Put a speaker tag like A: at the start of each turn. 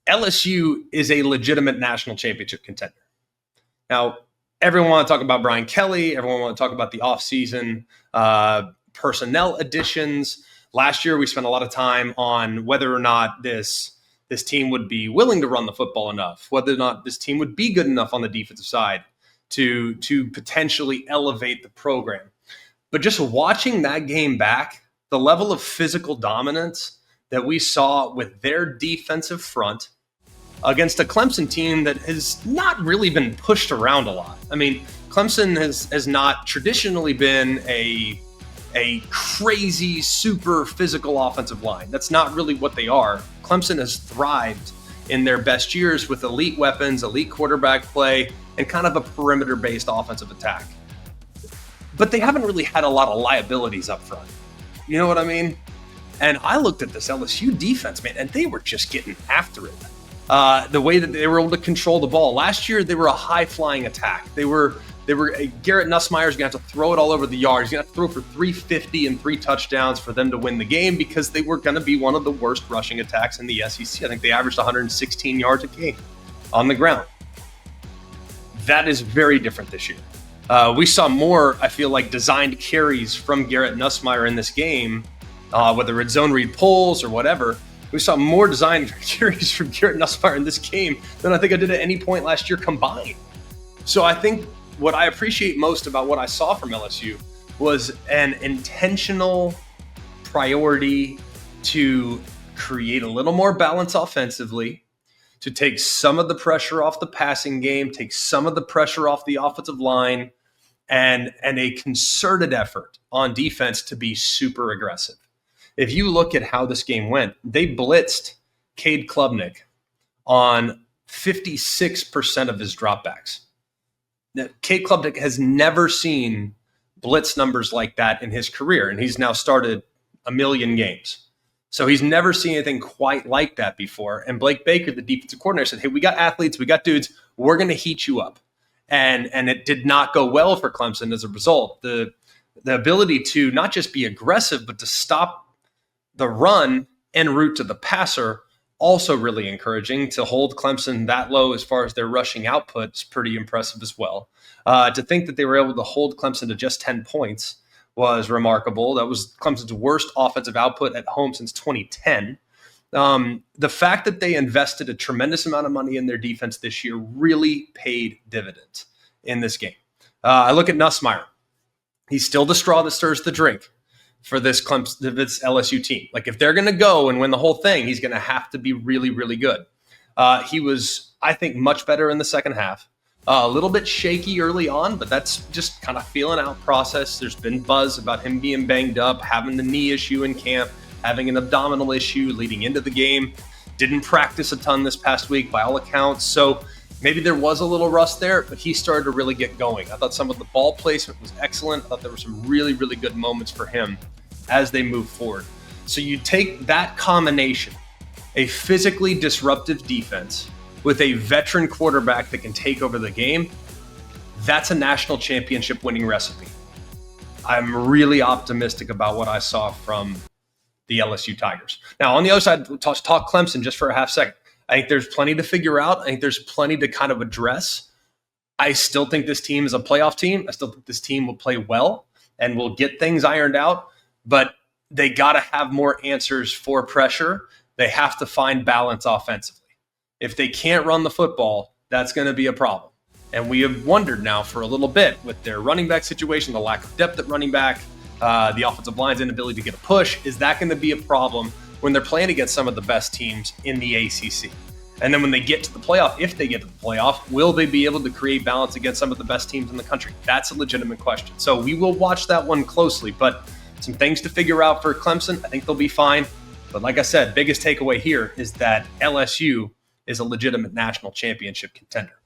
A: LSU is a legitimate national championship contender. Now, everyone want to talk about Brian Kelly. Everyone want to talk about the offseason personnel additions. Last year, we spent a lot of time on whether or not this team would be willing to run the football enough, whether or not this team would be good enough on the defensive side to potentially elevate the program. But just watching that game back, the level of physical dominance that we saw with their defensive front against a Clemson team that has not really been pushed around a lot. I mean, Clemson has not traditionally been a crazy, super physical offensive line. That's not really what they are. Clemson has thrived in their best years with elite weapons, elite quarterback play, and kind of a perimeter-based offensive attack. But they haven't really had a lot of liabilities up front. You know what I mean? And I looked at this LSU defense, man, and they were just getting after it. The way that they were able to control the ball. Last year, they were a high-flying attack. Garrett Nussmeier's going to have to throw it all over the yard. He's going to have to throw for 350 and 3 touchdowns for them to win the game because they were going to be one of the worst rushing attacks in the SEC. I think they averaged 116 yards a game on the ground. That is very different this year. We saw more, I feel like, designed carries from Garrett Nussmeier in this game, whether it's zone read pulls or whatever. We saw more designed carries from Garrett Nussmeier in this game than I think I did at any point last year combined. So I think what I appreciate most about what I saw from LSU was an intentional priority to create a little more balance offensively, to take some of the pressure off the passing game, take some of the pressure off the offensive line, and a concerted effort on defense to be super aggressive. If you look at how this game went, they blitzed Cade Klubnik on 56% of his dropbacks. Now, Cade Klubnik has never seen blitz numbers like that in his career, and he's now started a million games. So he's never seen anything quite like that before. And Blake Baker, the defensive coordinator, said, hey, we got athletes, we got dudes, we're going to heat you up. And it did not go well for Clemson as a result. The ability to not just be aggressive, but to stop the run en route to the passer, also really encouraging. To hold Clemson that low as far as their rushing output is pretty impressive as well. To think that they were able to hold Clemson to just 10 points was remarkable. That was Clemson's worst offensive output at home since 2010. The fact that they invested a tremendous amount of money in their defense this year really paid dividends in this game. I look at Nussmeier. He's still the straw that stirs the drink for this LSU team. Like, if they're going to go and win the whole thing, he's going to have to be really, really good. He was, I think, much better in the second half. A little bit shaky early on, but that's just kind of feeling out process. There's been buzz about him being banged up, having the knee issue in camp, having an abdominal issue leading into the game. Didn't practice a ton this past week by all accounts. So maybe there was a little rust there, but he started to really get going. I thought some of the ball placement was excellent. I thought there were some really, really good moments for him as they move forward. So you take that combination, a physically disruptive defense with a veteran quarterback that can take over the game, that's a national championship winning recipe. I'm really optimistic about what I saw from the LSU Tigers. Now, on the other side, talk Clemson just for a half second. I think there's plenty to figure out. I think there's plenty to kind of address. I still think this team is a playoff team. I still think this team will play well and will get things ironed out, but they got to have more answers for pressure. They have to find balance offensively. If they can't run the football, that's going to be a problem. And we have wondered now for a little bit with their running back situation, the lack of depth at running back, the offensive line's inability to get a push. Is that going to be a problem when they're playing against some of the best teams in the ACC? And then when they get to the playoff, if they get to the playoff, will they be able to create balance against some of the best teams in the country? That's a legitimate question. So we will watch that one closely, but some things to figure out for Clemson. I think they'll be fine. But like I said, biggest takeaway here is that LSU is a legitimate national championship contender.